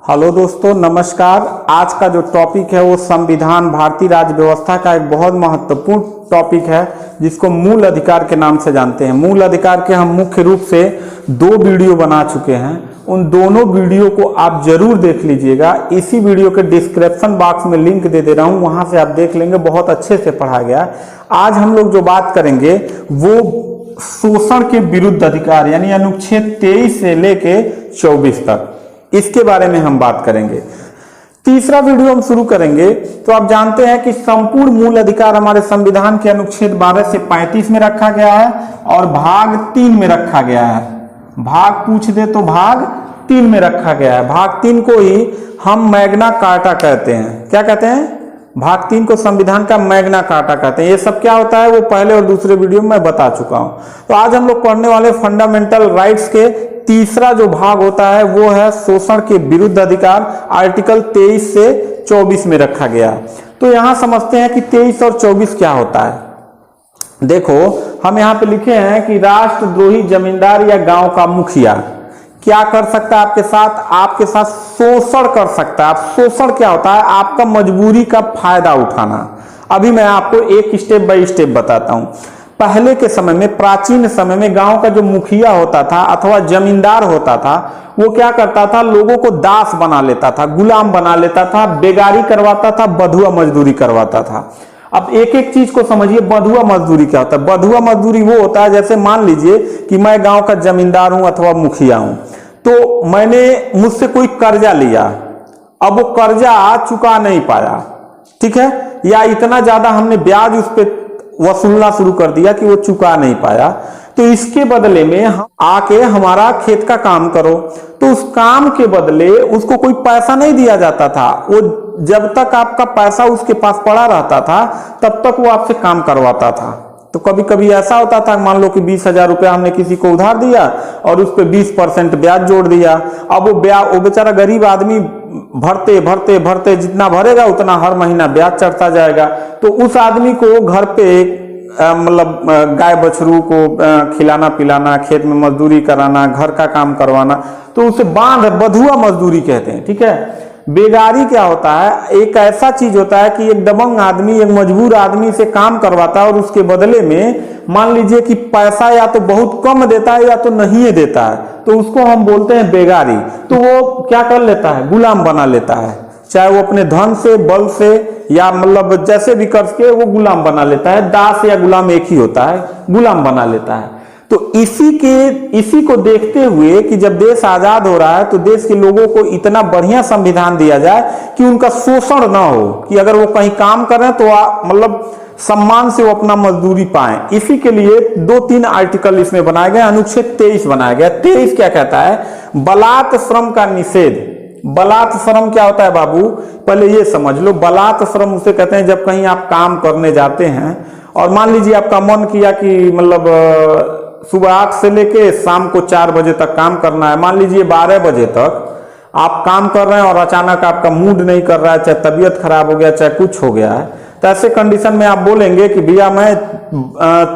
Hello दोस्तों, नमस्कार। आज का जो टॉपिक है वो संविधान, भारतीय राज्य व्यवस्था का एक बहुत महत्वपूर्ण टॉपिक है जिसको मूल अधिकार के नाम से जानते हैं। मूल अधिकार के हम मुख्य रूप से 2 वीडियो बना चुके हैं। उन दोनों वीडियो को आप जरूर देख लीजिएगा। इसी वीडियो के डिस्क्रिप्शन बॉक्स में लिंक दे रहा हूं, वहां से आप देख लेंगे। बहुत अच्छे से पढ़ा गया। आज हम लोग जो बात करेंगे वो शोषण के विरुद्ध अधिकार यानी अनुच्छेद 23 से लेके 24 तक, इसके बारे में हम बात करेंगे। तीसरा वीडियो हम शुरू करेंगे तो आप जानते हैं कि संपूर्ण मूल अधिकार हमारे संविधान के अनुच्छेद 12 से 35 में रखा गया है और भाग 3 में रखा गया है। भाग पूछ दे तो भाग 3 में रखा गया है। भाग 3 को ही हम मैग्ना कार्टा कहते हैं। क्या कहते हैं? भाग 3 को संविधान का मैग्ना कार्टा कहते हैं। ये सब क्या होता है वो पहले और दूसरे वीडियो में मैं बता चुका हूं। तो आज हम लोग पढ़ने वाले फंडामेंटल राइट्स के तीसरा जो भाग होता है वो है शोषण के विरुद्ध अधिकार। आर्टिकल 23 से 24 में रखा गया। तो यहां समझते हैं कि 23 और 24 क्या होता है। देखो, हम यहां पे लिखे हैं कि राष्ट्रद्रोही जमींदार या गांव का मुखिया क्या कर सकता है आपके साथ शोषण कर सकता है। आप शोषण क्या होता है? आपका मजबूरी का फायदा उठाना। अभी मैं आपको एक स्टेप बाय स्टेप बताता हूं। पहले के समय में, प्राचीन समय में गांव का जो मुखिया होता था अथवा जमींदार होता था वो क्या करता था? लोगों को दास बना लेता था, गुलाम बना लेता था, बेगारी करवाता था, बधुआ मजदूरी करवाता था। अब एक एक चीज को समझिए। बधुआ मजदूरी क्या होता है? बधुआ मजदूरी वो होता है, जैसे मान लीजिए कि मैं गांव का जमींदार हूं अथवा मुखिया हूं, तो मैंने मुझसे कोई कर्जा लिया, अब वो कर्जा चुका नहीं पाया, ठीक है, या इतना ज्यादा हमने ब्याज उस पर वसूलना शुरू कर दिया कि वो चुका नहीं पाया, तो इसके बदले में आके हमारा खेत का काम करो। तो उस काम के बदले उसको कोई पैसा नहीं दिया जाता था। वो जब तक आपका पैसा उसके पास पड़ा रहता था तब तक वो आपसे काम करवाता था। तो कभी कभी ऐसा होता था, मान लो कि 20,000 रुपया हमने किसी को उधार दिया और उस पर 20% ब्याज जोड़ दिया। अब वो बेचारा गरीब आदमी भरते भरते भरते जितना भरेगा उतना हर महीना ब्याज चढ़ता जाएगा। तो उस आदमी को घर पे मतलब गाय बछरू को खिलाना पिलाना, खेत में मजदूरी कराना, घर का काम करवाना, तो उसे बधुआ मजदूरी कहते हैं, ठीक है। बेगारी क्या होता है? एक ऐसा चीज होता है कि एक दबंग आदमी, एक मजबूर आदमी से काम करवाता है और उसके बदले में मान लीजिए कि पैसा या तो बहुत कम देता है या तो नहीं देता है, तो उसको हम बोलते हैं बेगारी। तो वो क्या कर लेता है? गुलाम बना लेता है, चाहे वो अपने धन से, बल से, या मतलब जैसे भी करके वो गुलाम बना लेता है। दास या गुलाम एक ही होता है, गुलाम बना लेता है। तो इसी को देखते हुए कि जब देश आजाद हो रहा है तो देश के लोगों को इतना बढ़िया संविधान दिया जाए कि उनका शोषण ना हो, कि अगर वो कहीं काम कर रहे हैं तो मतलब सम्मान से वो अपना मजदूरी पाएं। इसी के लिए 2-3 आर्टिकल इसमें बनाए गए। अनुच्छेद 23 बनाया गया। 23 क्या कहता है? बलात् श्रम का निषेध। बलात् श्रम क्या होता है बाबू? पहले ये समझ लो। बलात् श्रम उसे कहते हैं जब कहीं आप काम करने जाते हैं और मान लीजिए आपका मन किया कि मतलब सुबह 8 से लेके शाम को 4 बजे तक काम करना है। मान लीजिए 12 बजे तक आप काम कर रहे हैं और अचानक आपका मूड नहीं कर रहा है, चाहे तबीयत खराब हो गया, चाहे कुछ हो गया है, तो ऐसे कंडीशन में आप बोलेंगे कि भैया मैं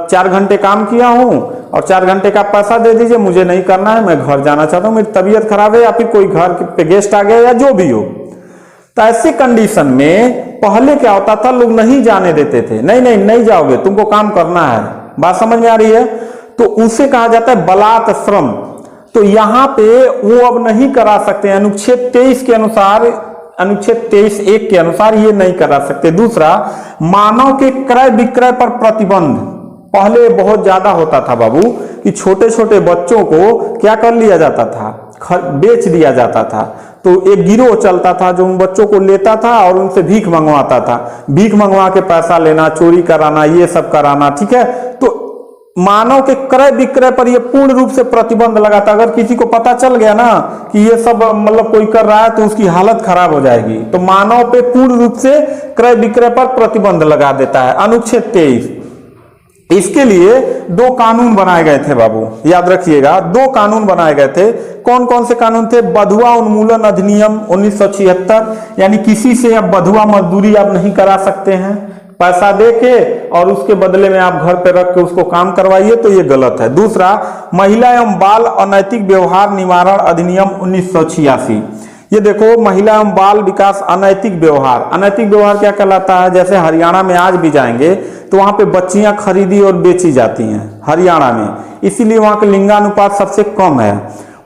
4 घंटे काम किया हूं और 4 घंटे का पैसा दे दीजिए, मुझे नहीं करना है, मैं घर जाना चाहता हूं, मेरी तबीयत खराब है, या फिर कोई घर पे गेस्ट आ गया या जो भी हो। तो ऐसे कंडीशन में पहले क्या होता था? लोग नहीं जाने देते थे। नहीं जाओगे, तुमको काम करना है। बात समझ में आ रही है? तो उसे कहा जाता है बलात् श्रम। तो यहां पे वो अब नहीं करा सकते। अनुच्छेद 23 के अनुसार, अनुच्छेद 23(1) के अनुसार ये नहीं करा सकते। दूसरा, मानव के क्रय विक्रय पर प्रतिबंध। पहले बहुत ज्यादा होता था बाबू कि छोटे छोटे बच्चों को क्या कर लिया जाता था? बेच दिया जाता था। तो एक गिरोह चलता था जो उन बच्चों को लेता था और उनसे भीख मंगवाता था। भीख मंगवा के पैसा लेना, चोरी कराना, ये सब कराना, ठीक है। तो मानव के क्रय विक्रय पर यह पूर्ण रूप से प्रतिबंध लगा था। अगर किसी को पता चल गया ना कि ये सब मतलब कोई कर रहा है तो उसकी हालत खराब हो जाएगी। तो मानव पे पूर्ण रूप से क्रय विक्रय पर प्रतिबंध लगा देता है अनुच्छेद 23। इसके लिए 2 कानून बनाए गए थे बाबू, याद रखिएगा। 2 कानून बनाए गए थे। कौन कौन से कानून थे? बधुआ उन्मूलन अधिनियम 1976, यानी किसी से अब बधुआ मजदूरी आप नहीं करा सकते हैं। पैसा दे के और उसके बदले में आप घर पे रख के उसको काम करवाइए, तो ये गलत है। दूसरा, महिला एवं बाल अनैतिक व्यवहार निवारण अधिनियम 1986, ये देखो, महिला एवं बाल विकास अनैतिक व्यवहार। अनैतिक व्यवहार क्या कहलाता है? जैसे हरियाणा में आज भी जाएंगे तो वहां पे बच्चियां खरीदी और बेची जाती हैं हरियाणा में, इसीलिए वहां का लिंगानुपात सबसे कम है।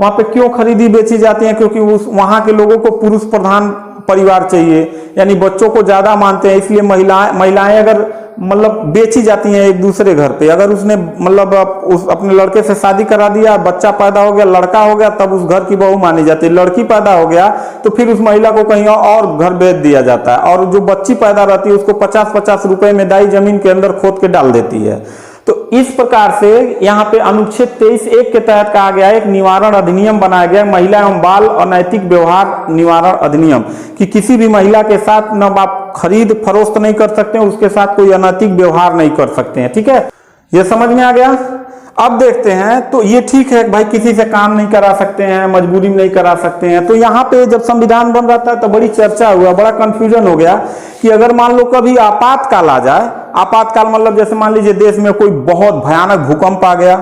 वहां पे क्यों खरीदी बेची जाती हैं? क्योंकि वहां के लोगों को पुरुष प्रधान परिवार चाहिए, यानी बच्चों को ज्यादा मानते हैं, इसलिए महिलाएं अगर मतलब बेची जाती हैं एक दूसरे घर पे। अगर उसने मतलब उस अपने लड़के से शादी करा दिया, बच्चा पैदा हो गया, लड़का हो गया, तब उस घर की बहू मानी जाती है। लड़की पैदा हो गया तो फिर उस महिला को कहीं और घर बेच दिया जाता है, और जो बच्ची पैदा रहती है उसको 50-50 रुपए में दाई जमीन के अंदर खोद के डाल देती है। तो इस प्रकार से यहाँ पे अनुच्छेद 23(1) के तहत कहा गया है, एक निवारण अधिनियम बनाया गया, महिला एवं बाल अनैतिक व्यवहार निवारण अधिनियम, कि किसी भी महिला के साथ न आप खरीद फरोख्त नहीं कर सकते हैं, उसके साथ कोई अनैतिक व्यवहार नहीं कर सकते हैं। ठीक है, ये समझ में आ गया। अब देखते हैं, तो ये ठीक है भाई, किसी से काम नहीं करा सकते हैं, मजबूरी में नहीं करा सकते हैं। तो यहाँ पे जब संविधान बन रहा था तो बड़ी चर्चा हुआ, बड़ा कंफ्यूजन हो गया कि अगर मान लो कभी आपातकाल आ जाए, आपातकाल मतलब जैसे मान लीजिए देश में कोई बहुत भयानक भूकंप आ गया,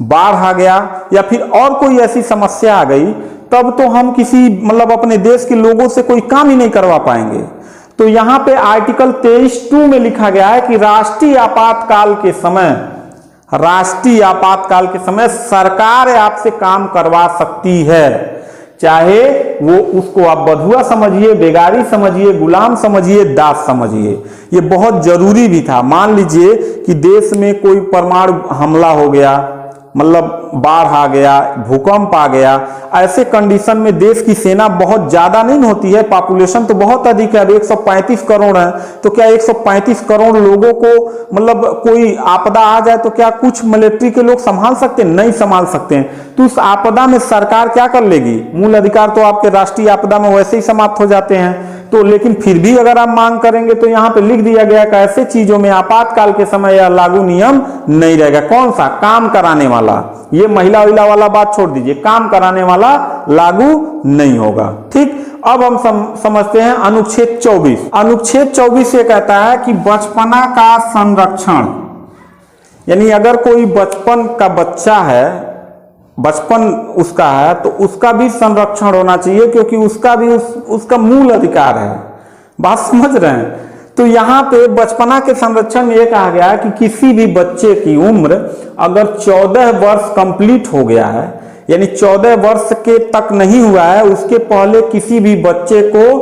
बाढ़ आ गया, या फिर और कोई ऐसी समस्या आ गई, तब तो हम किसी मतलब अपने देश के लोगों से कोई काम ही नहीं करवा पाएंगे। तो यहाँ पे आर्टिकल 23(2) में लिखा गया है कि राष्ट्रीय आपातकाल के समय सरकार आपसे काम करवा सकती है, चाहे वो उसको आप बधुआ समझिए, बेगारी समझिए, गुलाम समझिए, दास समझिए। ये बहुत जरूरी भी था। मान लीजिए कि देश में कोई परमाणु हमला हो गया, मतलब बाढ़ आ गया, भूकंप आ गया, ऐसे कंडीशन में देश की सेना बहुत ज्यादा नहीं होती है, पॉपुलेशन तो बहुत अधिक है, 135 करोड़ है, तो क्या 135 करोड़ लोगों को मतलब कोई आपदा आ जाए तो क्या कुछ मिलिट्री के लोग संभाल सकते हैं? नहीं संभाल सकते हैं। तो उस आपदा में सरकार क्या कर लेगी? मूल अधिकार तो आपके राष्ट्रीय आपदा में वैसे ही समाप्त हो जाते हैं। तो लेकिन फिर भी अगर आप मांग करेंगे तो यहाँ पे लिख दिया गया कि ऐसे चीजों में आपातकाल के समय यह लागू नियम नहीं रहेगा। कौन सा? काम कराने वाला। ये महिला वाला बात छोड़ दीजिए, काम कराने वाला लागू नहीं होगा। ठीक, अब हम समझते हैं अनुच्छेद 24। अनुच्छेद 24 ये कहता है कि बचपना का संरक्षण, यानी अगर कोई बचपन का बच्चा है, बचपन उसका है, तो उसका भी संरक्षण होना चाहिए, क्योंकि उसका भी उसका मूल अधिकार है। बात समझ रहे हैं? तो यहाँ पे बचपना के संरक्षण में यह कहा गया है कि किसी भी बच्चे की उम्र अगर 14 वर्ष कंप्लीट हो गया है, यानी 14 वर्ष के तक नहीं हुआ है, उसके पहले किसी भी बच्चे को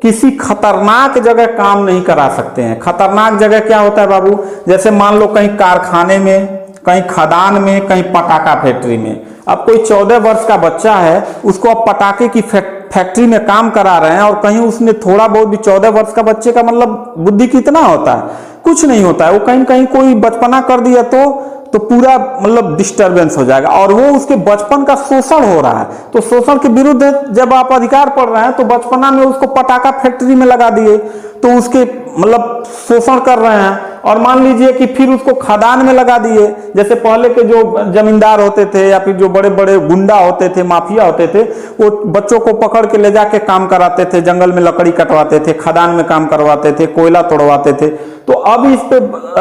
किसी खतरनाक जगह काम नहीं करा सकते हैं। खतरनाक जगह क्या होता है बाबू? जैसे मान लो कहीं कारखाने में, कहीं खदान में, कहीं पटाखा फैक्ट्री में। अब कोई 14 वर्ष का बच्चा है, उसको अब पटाखे की फैक्ट्री में काम करा रहे हैं, और कहीं उसने थोड़ा बहुत भी, 14 वर्ष का बच्चे का मतलब बुद्धि कितना होता है? कुछ नहीं होता है। वो कहीं कहीं कोई बचपना कर दिया तो पूरा मतलब डिस्टरबेंस हो जाएगा, और वो उसके बचपन का शोषण हो रहा है। तो शोषण के विरुद्ध जब आप अधिकार पढ़ रहे हैं, तो बचपना में उसको पटाखा फैक्ट्री में लगा दिए तो उसके मतलब शोषण कर रहे हैं। और मान लीजिए कि फिर उसको खदान में लगा दिए, जैसे पहले के जो जमींदार होते थे या फिर जो बड़े बड़े गुंडा होते थे, माफिया होते थे, वो बच्चों को पकड़ के ले जाके काम कराते थे, जंगल में लकड़ी कटवाते थे, खदान में काम करवाते थे, कोयला तोड़वाते थे। तो अब इस पे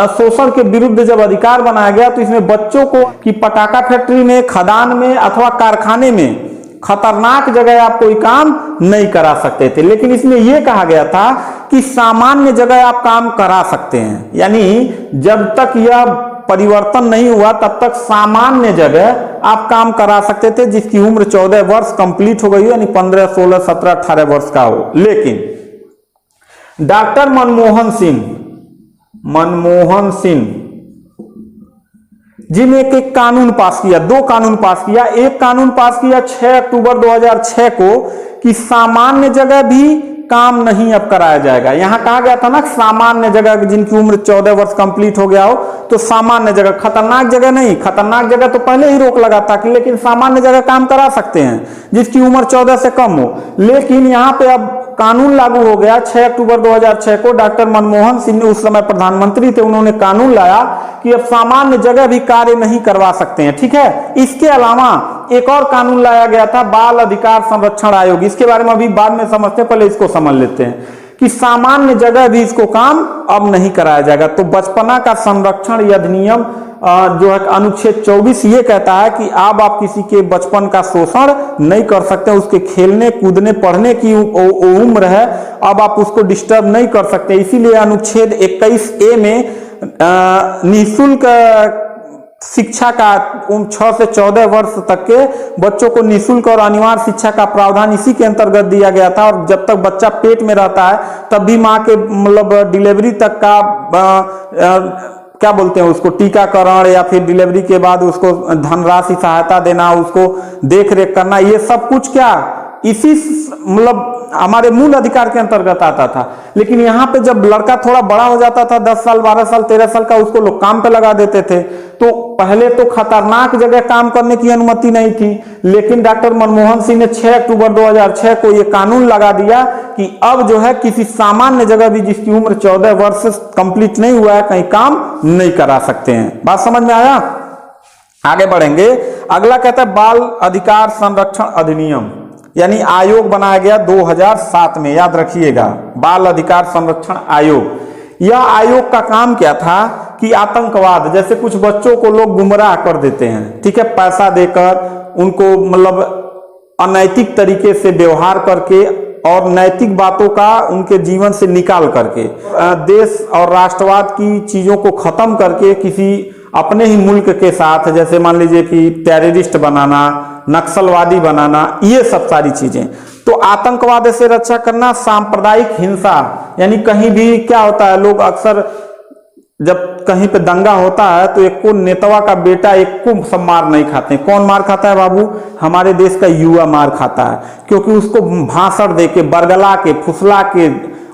शोषण के विरुद्ध जब अधिकार बनाया गया, तो इसमें बच्चों को कि पटाखा फैक्ट्री में, खदान में अथवा कारखाने में खतरनाक जगह आप कोई काम नहीं करा सकते थे। लेकिन इसमें यह कहा गया था कि सामान्य जगह आप काम करा सकते हैं, यानी जब तक यह परिवर्तन नहीं हुआ तब तक सामान्य जगह आप काम करा सकते थे, जिसकी उम्र 14 वर्ष कंप्लीट हो गई हो, यानी 15, 16, 17, 18 वर्ष का हो। लेकिन डॉक्टर मनमोहन सिंह जिन्हें एक कानून पास किया, 2 कानून पास किया। एक कानून पास किया 6 अक्टूबर 2006 को कि सामान्य जगह भी काम नहीं अब कराया जाएगा। यहां कहा गया था ना, सामान्य जगह, जिनकी उम्र 14 वर्ष कंप्लीट हो गया हो तो सामान्य जगह, खतरनाक जगह नहीं। खतरनाक जगह तो पहले ही रोक लगा था कि लेकिन सामान्य जगह काम करा सकते हैं जिसकी उम्र 14 से कम हो। लेकिन यहां पे अब कानून लागू हो गया 6 अक्टूबर 2006 को। डॉक्टर मनमोहन सिंह ने उस समय प्रधानमंत्री थे, उन्होंने कानून लाया कि अब सामान्य जगह भी कार्य नहीं करवा सकते हैं। ठीक है, इसके अलावा एक और कानून लाया गया था, बाल अधिकार संरक्षण आयोग। इसके बारे में अभी बाद में समझते हैं, पहले इसको समझ लेते हैं कि सामान्य जगह भी इसको काम अब नहीं कराया जाएगा। तो बचपना का संरक्षण यह अधिनियम जो है अनुच्छेद 24 ये कहता है कि अब आप किसी के बचपन का शोषण नहीं कर सकते, उसके खेलने कूदने पढ़ने की उम्र है, अब आप उसको डिस्टर्ब नहीं कर सकते। इसीलिए अनुच्छेद 21A में निःशुल्क शिक्षा का 6 से 14 वर्ष तक के बच्चों को निःशुल्क और अनिवार्य शिक्षा का प्रावधान इसी के अंतर्गत दिया गया था। और जब तक बच्चा पेट में रहता है तब भी माँ के मतलब डिलीवरी तक का क्या बोलते हैं उसको टीकाकरण या फिर डिलीवरी के बाद उसको धनराशि सहायता देना, उसको देख रेख करना, ये सब कुछ क्या इसी मतलब हमारे मूल अधिकार के अंतर्गत आता था। लेकिन यहाँ पे जब लड़का थोड़ा बड़ा हो जाता था 10 साल 12 साल 13 साल का, उसको लोग काम पे लगा देते थे। तो पहले तो खतरनाक जगह काम करने की अनुमति नहीं थी, लेकिन डॉक्टर मनमोहन सिंह ने 6 अक्टूबर 2006 को ये कानून लगा दिया कि अब जो है किसी सामान्य जगह भी जिसकी उम्र 14 वर्ष कंप्लीट नहीं हुआ है कहीं काम नहीं करा सकते हैं। बात समझ में आया? आगे बढ़ेंगे। अगला कहता है बाल अधिकार संरक्षण अधिनियम, यानी आयोग बनाया गया 2007 में, याद रखिएगा, बाल अधिकार संरक्षण आयोग। यह आयोग का काम क्या था कि आतंकवाद, जैसे कुछ बच्चों को लोग गुमराह कर देते हैं, ठीक है, पैसा देकर उनको मतलब अनैतिक तरीके से व्यवहार करके और नैतिक बातों का उनके जीवन से निकाल करके देश और राष्ट्रवाद की चीजों को खत्म करके किसी अपने ही मुल्क के साथ, जैसे मान लीजिए कि टेररिस्ट बनाना, नक्सलवादी बनाना, ये सब सारी चीजें। तो आतंकवाद से रक्षा करना, सांप्रदायिक हिंसा, यानी कहीं भी क्या होता है, लोग अक्सर जब कहीं पे दंगा होता है तो एक को नेतवा का बेटा एक को सब मार नहीं खाते। कौन मार खाता है बाबू? हमारे देश का युवा मार खाता है, क्योंकि उसको भाषण दे के, बरगला के, फुसला के,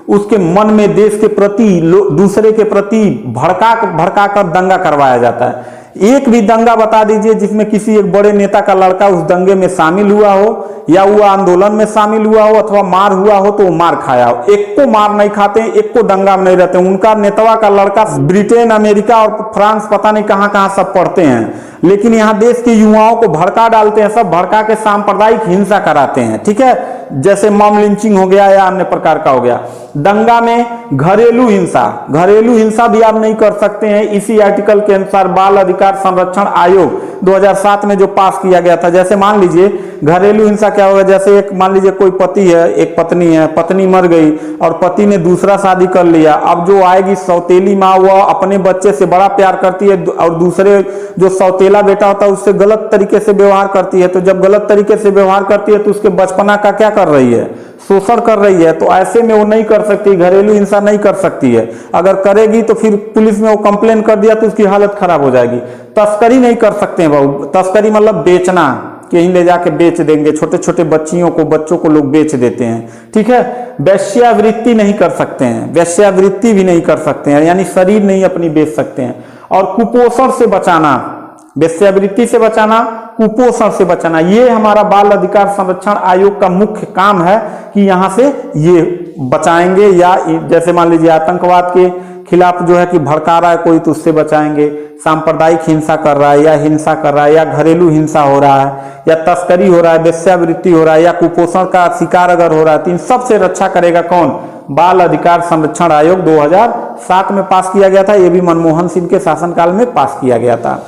उसके मन में देश के प्रति, दूसरे के प्रति भड़का कर दंगा करवाया जाता है। एक भी दंगा बता दीजिए जिसमें किसी एक बड़े नेता का लड़का उस दंगे में शामिल हुआ हो या वो आंदोलन में शामिल हुआ हो अथवा मार हुआ हो तो वो मार खाया हो। एक को मार नहीं खाते, एक को दंगा में नहीं रहते। उनका नेतवा का लड़का ब्रिटेन, अमेरिका और फ्रांस पता नहीं कहां कहां सब पढ़ते हैं, लेकिन यहाँ देश के युवाओं को भड़का डालते हैं, सब भड़का के सांप्रदायिक हिंसा कराते हैं, ठीक है, जैसे मॉब लिंचिंग हो गया या अन्य प्रकार का हो गया। दंगा में घरेलू हिंसा भी आप नहीं कर सकते हैं, इसी आर्टिकल के अनुसार बाल अधिकार संरक्षण आयोग 2007 में जो पास किया गया था। जैसे मान लीजिए घरेलू हिंसा क्या होगा, जैसे एक मान लीजिए कोई पति है, एक पत्नी है, पत्नी मर गई और पति ने दूसरा शादी कर लिया। अब जो आएगी सौतेली माँ, वह अपने बच्चे से बड़ा प्यार करती है और दूसरे जो सौतेला बेटा होता है उससे गलत तरीके से व्यवहार करती है। तो जब गलत तरीके से व्यवहार करती है तो उसके बचपना का क्या कर रही है, शोषण कर रही है। तो ऐसे में वो नहीं कर सकती, घरेलू हिंसा नहीं कर सकती है। अगर करेगी तो फिर पुलिस में वो कंप्लेन कर दिया तो उसकी हालत खराब हो जाएगी। तस्करी नहीं कर सकते हैं बाबू, तस्करी मतलब बेचना, कहीं ले जाके बेच देंगे, छोटे छोटे बच्चों को लोग बेच देते हैं, ठीक है। वेश्यावृत्ति नहीं कर सकते हैं, वेश्यावृत्ति भी नहीं कर सकते हैं, यानी शरीर नहीं अपनी बेच सकते हैं। और कुपोषण से बचाना, वेश्यावृत्ति से बचाना, कुपोषण से बचाना, ये हमारा बाल अधिकार संरक्षण आयोग का मुख्य काम है कि यहाँ से ये बचाएंगे। या जैसे मान लीजिए आतंकवाद के खिलाफ जो है कि भड़का रहा है कोई तो उससे बचाएंगे, सांप्रदायिक हिंसा कर रहा है या हिंसा कर रहा है या घरेलू हिंसा हो रहा है या तस्करी हो रहा है, वेश्यावृत्ति हो रहा है या कुपोषण का शिकार अगर हो रहा है, तो इन सबसे रक्षा करेगा कौन? बाल अधिकार संरक्षण आयोग 2007 में पास किया गया था। ये भी मनमोहन सिंह के शासनकाल में पास किया गया था।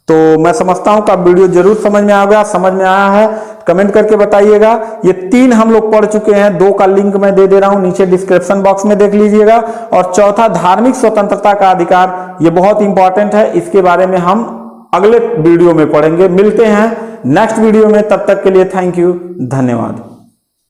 तो मैं समझता हूं कि वीडियो जरूर समझ में आया है, कमेंट करके बताइएगा। ये 3 हम लोग पढ़ चुके हैं, 2 का लिंक मैं दे रहा हूं नीचे डिस्क्रिप्शन बॉक्स में, देख लीजिएगा। और चौथा धार्मिक स्वतंत्रता का अधिकार, ये बहुत इंपॉर्टेंट है, इसके बारे में हम अगले वीडियो में पढ़ेंगे। मिलते हैं नेक्स्ट वीडियो में, तब तक के लिए थैंक यू, धन्यवाद।